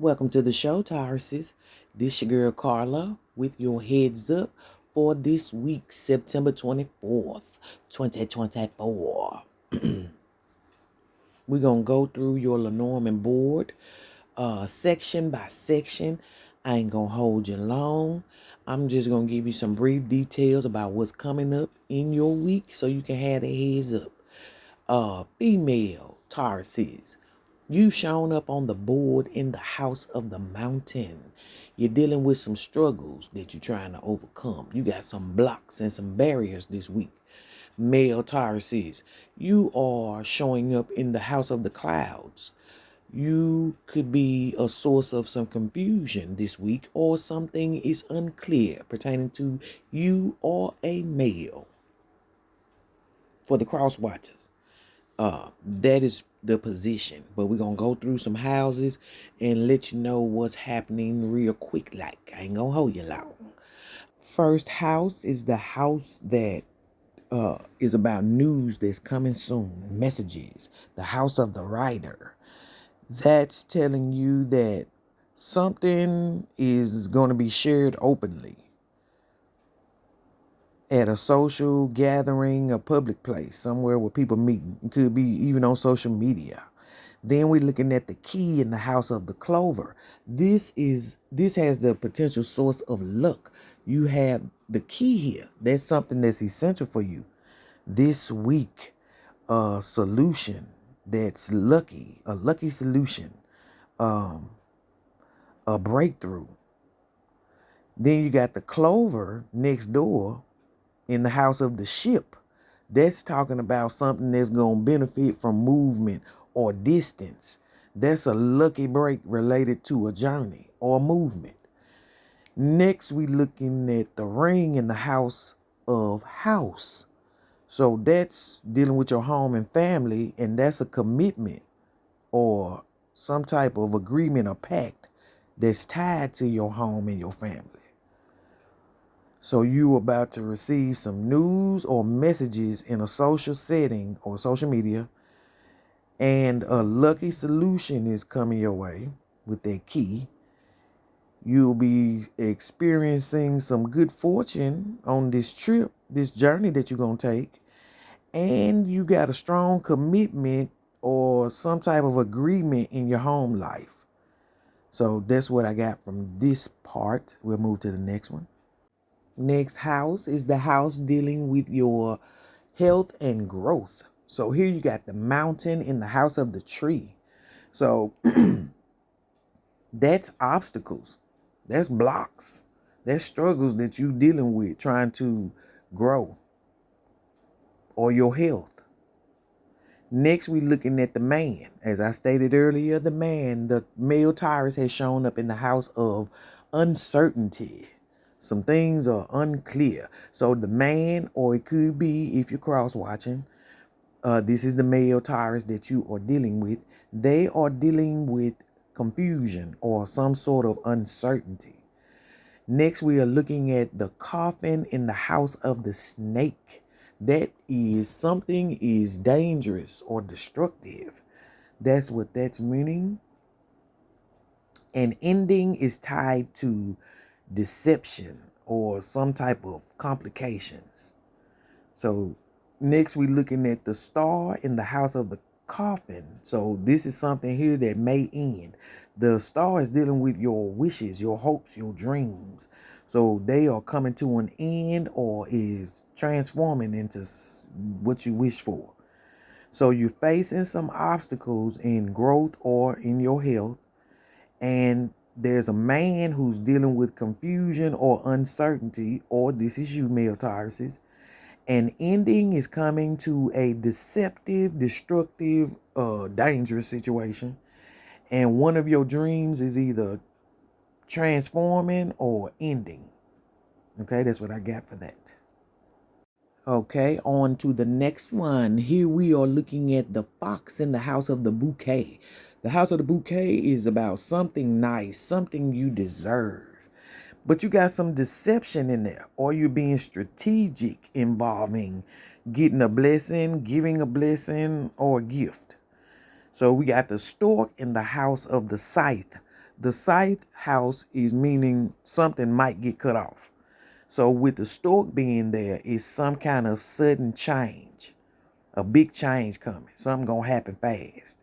Welcome to the show, Tauruses. This your girl Carla with your heads up for this week, September 24th, 2024. We're going to go through your Lenormand board section by section. I ain't going to hold you long. I'm just going to give you some brief details about what's coming up in your week so you can have a heads up. Female Tauruses. You've shown up on the board in the house of the mountain. You're dealing with some struggles that you're trying to overcome. You got some blocks and some barriers this week. Male Tauruses, you are showing up in the house of the clouds. You could be a source of some confusion this week, or something is unclear pertaining to you or a male. For the cross watchers, that is the position. But we're gonna go through some houses and let you know what's happening real quick. Like, I ain't gonna hold you long. First house is the house that is about news that's coming soon, messages. The house of the writer. That's telling you that something is going to be shared openly at a social gathering, a public place, somewhere where people meeting. It could be even on social media. Then we're looking at the key in the house of the clover. This has the potential source of luck. You have the key here. That's something that's essential for you this week. A solution that's lucky, a lucky solution, a breakthrough. Then you got the clover next door in the house of the ship. That's talking about something that's going to benefit from movement or distance. That's a lucky break related to a journey or movement. Next, we looking at the ring in the house of house. So that's dealing with your home and family, and that's a commitment or some type of agreement or pact that's tied to your home and your family. So you about to receive some news or messages in a social setting or social media, and a lucky solution is coming your way with that key. You'll be experiencing some good fortune on this trip, this journey that you're going to take, and you got a strong commitment or some type of agreement in your home life. So that's what I got from this part. We'll move to the next one. Next house is the house dealing with your health and growth. So here you got the mountain in the house of the tree. So that's obstacles. That's blocks. That's struggles that you dealing with trying to grow or your health. Next, we looking at the man. As I stated earlier, the man, the male Taurus has shown up in the house of uncertainty. Some things are unclear. So the man, or it could be if you're cross watching, this is the male Taurus that you are dealing with. They are dealing with confusion or some sort of uncertainty. Next, we are looking at the coffin in the house of the snake. That is something is dangerous or destructive. That's what that's meaning. An ending is tied to deception or some type of complications. So next we're looking at the star in the house of the coffin. So this is something here that may end. The star is dealing with your wishes, your hopes, your dreams. So they are coming to an end or is transforming into what you wish for. So you're facing some obstacles in growth or in your health. And there's a man who's dealing with confusion or uncertainty, or this is you, male Tauruses. An ending is coming to a deceptive, destructive, dangerous situation. And one of your dreams is either transforming or ending. Okay, that's what I got for that. Okay, on to the next one. Here we are looking at the fox in the house of the bouquet. The house of the bouquet is about something nice, something you deserve. But you got some deception in there, or you're being strategic involving getting a blessing, giving a blessing, or a gift. So we got the stork in the house of the scythe. The scythe house is meaning something might get cut off. So with the stork being there, is some kind of sudden change, a big change coming. Something gonna happen fast.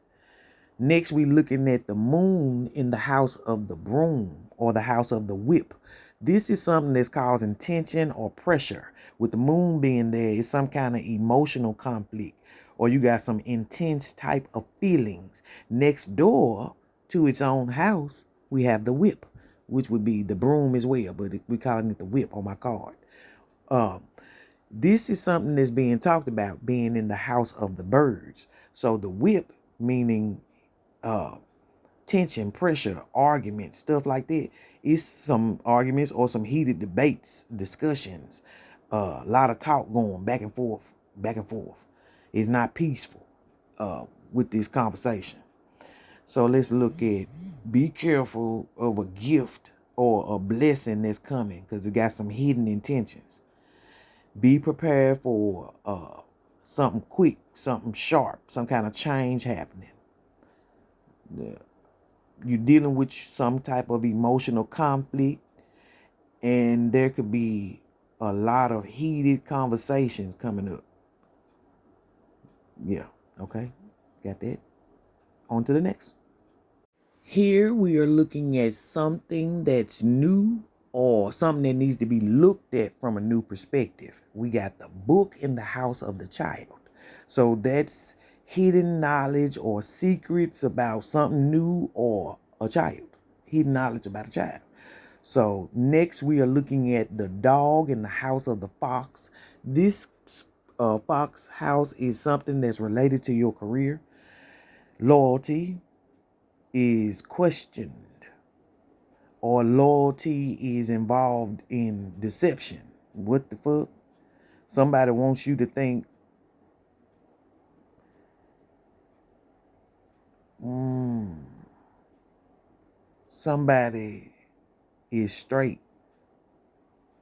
Next, we looking at the moon in the house of the broom or the house of the whip. This is something that's causing tension or pressure. With the moon being there, it's some kind of emotional conflict, or you got some intense type of feelings. Next door to its own house, we have the whip, which would be the broom as well, but we calling it the whip on my card. Um, this is something that's being talked about being in the house of the birds. So the whip meaning uh tension, pressure, arguments, stuff like that. It's some arguments or some heated debates, discussions, a lot of talk going back and forth, back and forth. It's not peaceful with this conversation. So let's look at be careful of a gift or a blessing that's coming because it got some hidden intentions. Be prepared for something quick, something sharp, some kind of change happening. You're dealing with some type of emotional conflict, and there could be a lot of heated conversations coming up. Yeah, okay, got that. On to the next. Here we are looking at something that's new or something that needs to be looked at from a new perspective. We got the book in the house of the child. So that's hidden knowledge or secrets about something new or a child. Hidden knowledge about a child. So next we are looking at the dog in the house of the fox. This fox house is something that's related to your career. Loyalty is questioned, or loyalty is involved in deception. What the fuck? Somebody wants you to think somebody is straight,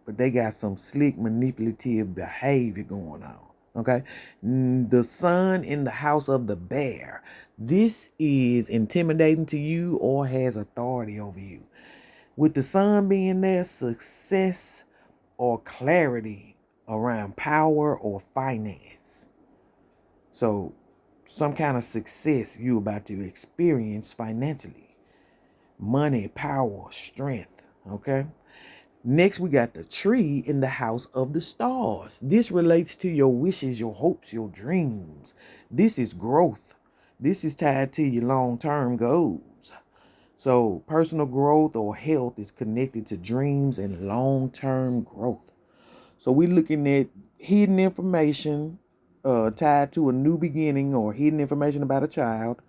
but they got some slick manipulative behavior going on. Okay. The sun in the house of the bear. This is intimidating to you or has authority over you. With the sun being there, success or clarity around power or finance. So some kind of success you about to experience financially. Money, power, strength. Okay. Next, we got the tree in the house of the stars. This relates to your wishes, your hopes, your dreams. This is growth. This is tied to your long-term goals. So personal growth or health is connected to dreams and long-term growth. So we're looking at hidden information tied to a new beginning or hidden information about a child.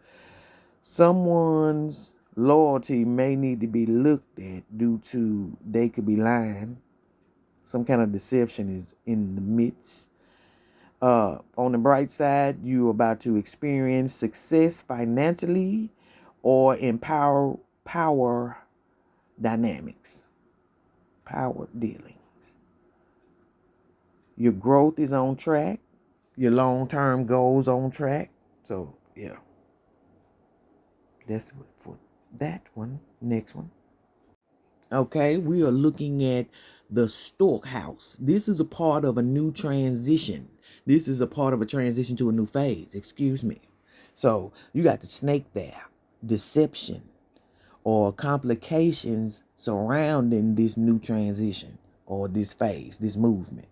Someone's loyalty may need to be looked at due to they could be lying. Some kind of deception is in the midst. On the bright side, you're about to experience success financially or in power dynamics, power dealings. Your growth is on track. Your long-term goals on track. So yeah, that's for that one. Next one. Okay, we are looking at the stork house. This is a part of a new transition. This is a part of a transition to a new phase. Excuse me. So you got the snake there, deception or complications surrounding this new transition or this phase, this movement.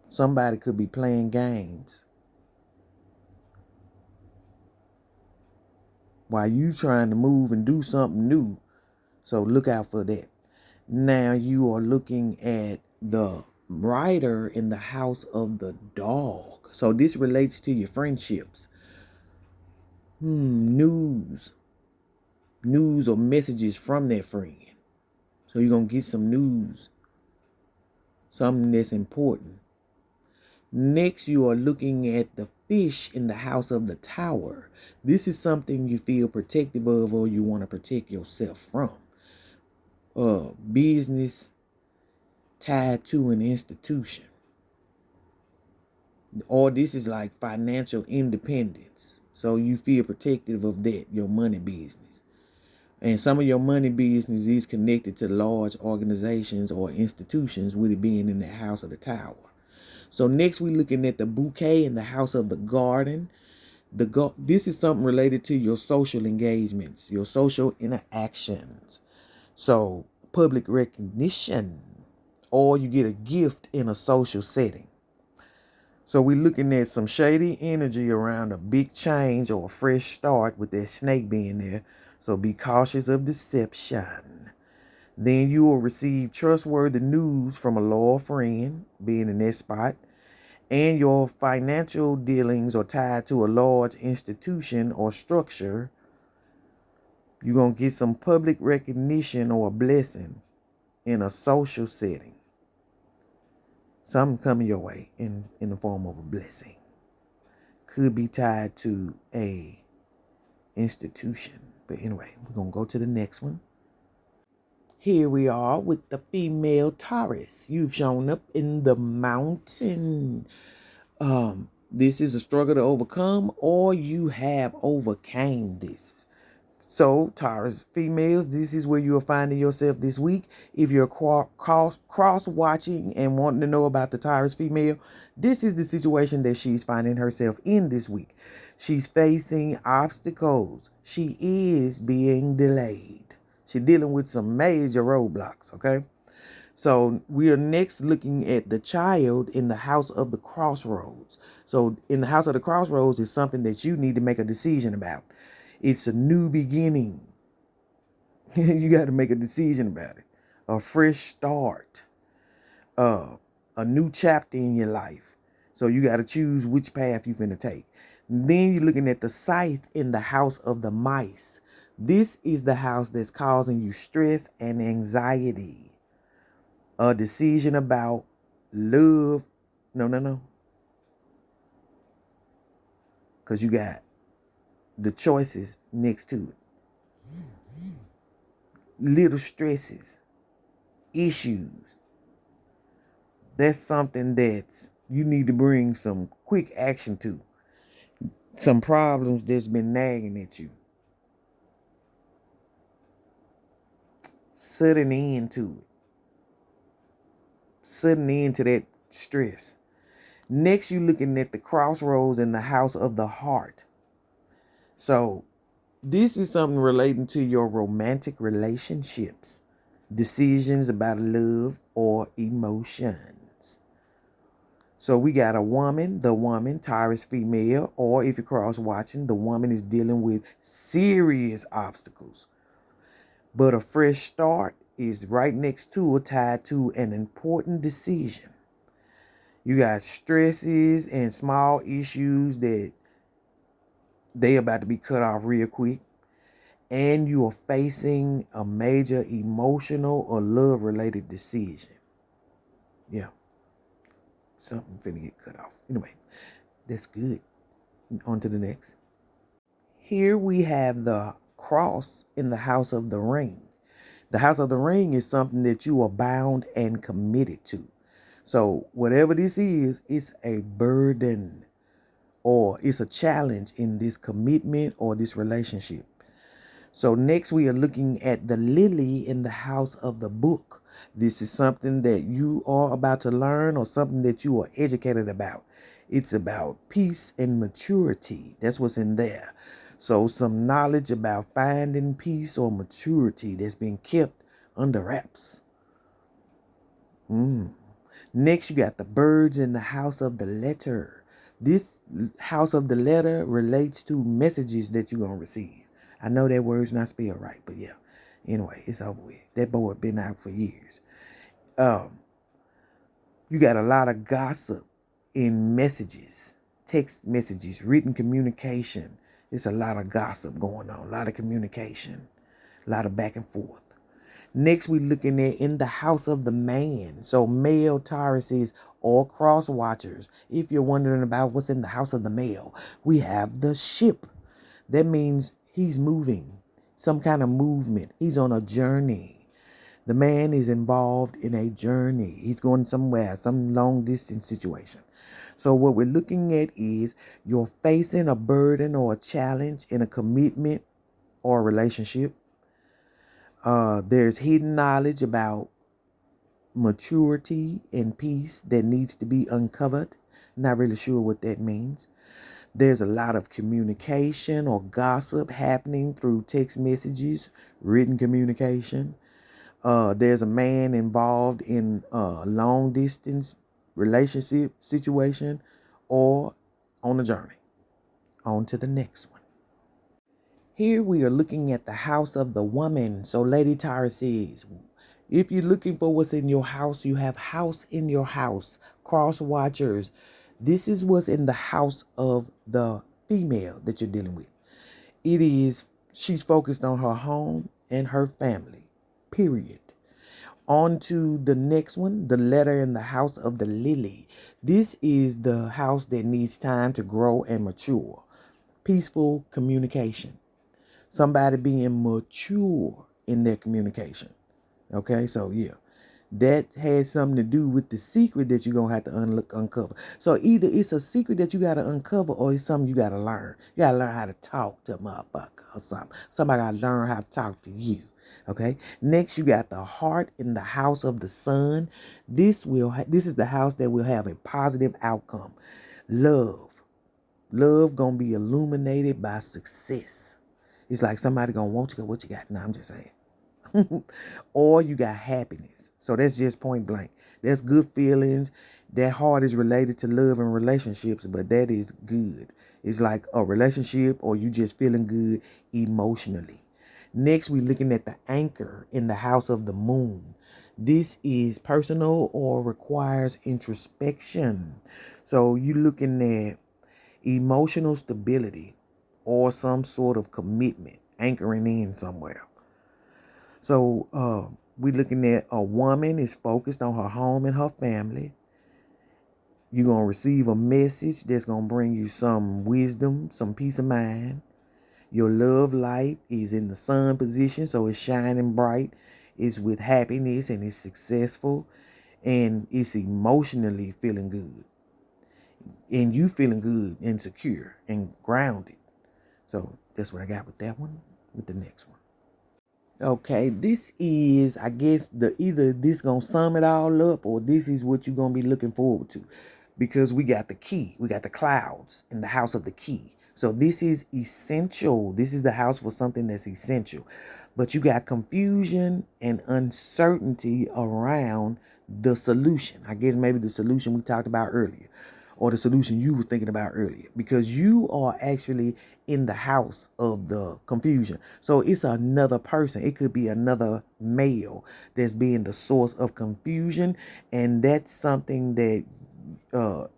Somebody could be playing games while you trying to move and do something new. So look out for that. Now you are looking at the rider in the house of the dog. So this relates to your friendships. News or messages from that friend. So you're going to get some news, something that's important. Next, you are looking at the fish in the house of the tower. This is something you feel protective of or you want to protect yourself from. Business tied to an institution. Or this is like financial independence. So you feel protective of that, your money business. And some of your money business is connected to large organizations or institutions, with it being in the house of the tower. So next we're looking at the bouquet in the house of the garden. This is something related to your social engagements, your social interactions. So public recognition, or you get a gift in a social setting. So we're looking at some shady energy around a big change or a fresh start, with that snake being there. So be cautious of deception. Then you will receive trustworthy news from a loyal friend, being in that spot. And your financial dealings are tied to a large institution or structure. You're going to get some public recognition or a blessing in a social setting. Something coming your way in the form of a blessing. Could be tied to a institution. But anyway, we're going to go to the next one. Here we are with the female Taurus. You've shown up in the mountain. This is a struggle to overcome, or you have overcame this. So, Taurus females, this is where you're finding yourself this week. If you're cross-watching and wanting to know about the Taurus female, this is the situation that she's finding herself in this week. She's facing obstacles. She is being delayed. She's dealing with some major roadblocks, okay? So we are next looking at the child in the house of the crossroads. So in the house of the crossroads is something that you need to make a decision about. It's a new beginning. You got to make a decision about it. A fresh start. A new chapter in your life. So you got to choose which path you're finna take. Then you're looking at the scythe in the house of the mice. This is the house that's causing you stress and anxiety. A decision about love. No. Because you got the choices next to it. Little stresses, issues. That's something that you need to bring some quick action to. Some problems that's been nagging at you. Sudden end to it. Sudden end to that stress. Next, you're looking at the crossroads in the house of the heart. So this is something relating to your romantic relationships, decisions about love or emotions. So we got a woman, the woman, Taurus female, or if you're cross watching, the woman is dealing with serious obstacles. But a fresh start is right next to or tied to an important decision. You got stresses and small issues that they about to be cut off real quick. And you are facing a major emotional or love related decision. Yeah. Something finna get cut off. Anyway, that's good. On to the next. Here we have the cross in the house of the ring. The house of the ring is something that you are bound and committed to. So whatever this is, it's a burden or it's a challenge in this commitment or this relationship. So next we are looking at the lily in the house of the book. This is something that you are about to learn or something that you are educated about. It's about peace and maturity. That's what's in there. So some knowledge about finding peace or maturity that's been kept under wraps. Next, you got the birds in the house of the letter. This house of the letter relates to messages that you're going to receive. I know that word's not spelled right, but yeah. Anyway, it's over with. That board been out for years. You got a lot of gossip in messages, text messages, written communication. It's a lot of gossip going on, a lot of communication, a lot of back and forth. Next, we're looking at in the house of the man. So male Tauruses or cross watchers. If you're wondering about what's in the house of the male, we have the ship. That means he's moving, some kind of movement. He's on a journey. The man is involved in a journey. He's going somewhere, some long distance situation. So what we're looking at is you're facing a burden or a challenge in a commitment or a relationship. There's hidden knowledge about maturity and peace that needs to be uncovered. Not really sure what that means. There's a lot of communication or gossip happening through text messages, written communication. There's a man involved in a long distance relationship situation or on a journey. On to the next one. Here we are looking at the house of the woman. So Lady Tara says, if you're looking for what's in your house, you have house in your house. Cross watchers. This is what's in the house of the female that you're dealing with. She's focused on her home and her family. Period. On to the next one, the letter in the house of the lily. This is the house that needs time to grow and mature. Peaceful communication. Somebody being mature in their communication. Okay, so yeah, that has something to do with the secret that you're going to have to uncover. So either it's a secret that you got to uncover or it's something you got to learn. You got to learn how to talk to a motherfucker or something. Somebody got to learn how to talk to you. Okay. Next, you got the heart in the house of the sun. This is the house that will have a positive outcome. Love gonna be illuminated by success. It's like somebody gonna want you. What you got? No, I'm just saying. Or you got happiness. So that's just point blank. That's good feelings. That heart is related to love and relationships, but that is good. It's like a relationship or you just feeling good emotionally. Next, we're looking at the anchor in the house of the moon. This is personal or requires introspection. So you're looking at emotional stability or some sort of commitment anchoring in somewhere. So we're looking at a woman is focused on her home and her family. You're going to receive a message that's going to bring you some wisdom, some peace of mind. Your love life is in the sun position, so it's shining bright. It's with happiness and it's successful and it's emotionally feeling good. And you feeling good and secure and grounded. So that's what I got with that one, with the next one. Okay, this is, I guess, either this gonna sum it all up or this is what you're gonna be looking forward to. Because we got the key, we got the clouds in the house of the key. So this is essential. This is the house for something that's essential. But you got confusion and uncertainty around the solution. I guess maybe the solution we talked about earlier, or the solution you were thinking about earlier, because you are actually in the house of the confusion. So it's another person. It could be another male that's being the source of confusion, and that's something that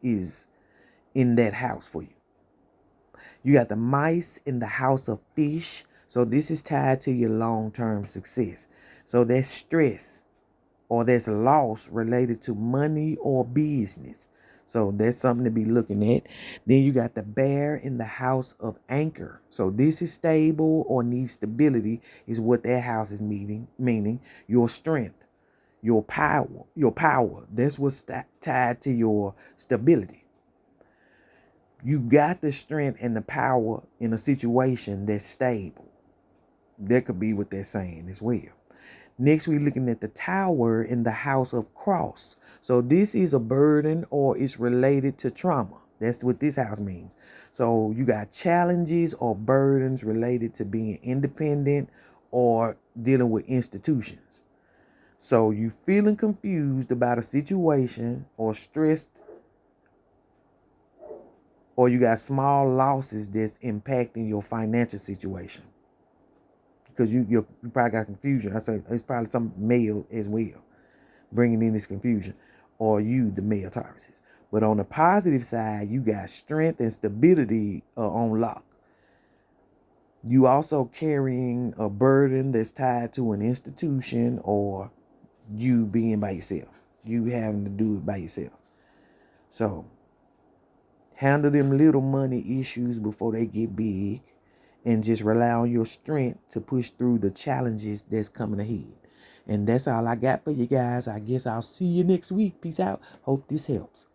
is in that house for you. You got the mice in the house of fish. So this is tied to your long-term success. So there's stress or there's loss related to money or business. So that's something to be looking at. Then you got the bear in the house of anchor. So this is stable or needs stability is what that house is meaning your strength, your power. That's what's tied to your stability. You got the strength and the power in a situation that's stable. That could be what they're saying as well. Next, we're looking at the tower in the house of cross. So this is a burden or it's related to trauma. That's what this house means. So you got challenges or burdens related to being independent or dealing with institutions. So you feeling confused about a situation or stressed, or you got small losses that's impacting your financial situation. Because you probably got confusion. I say it's probably some male as well bringing in this confusion, or you, the male Tauruses. But on the positive side, you got strength and stability on lock. You also carrying a burden that's tied to an institution or you being by yourself. You having to do it by yourself. So handle them little money issues before they get big and just rely on your strength to push through the challenges that's coming ahead. And that's all I got for you guys. I guess I'll see you next week. Peace out. Hope this helps.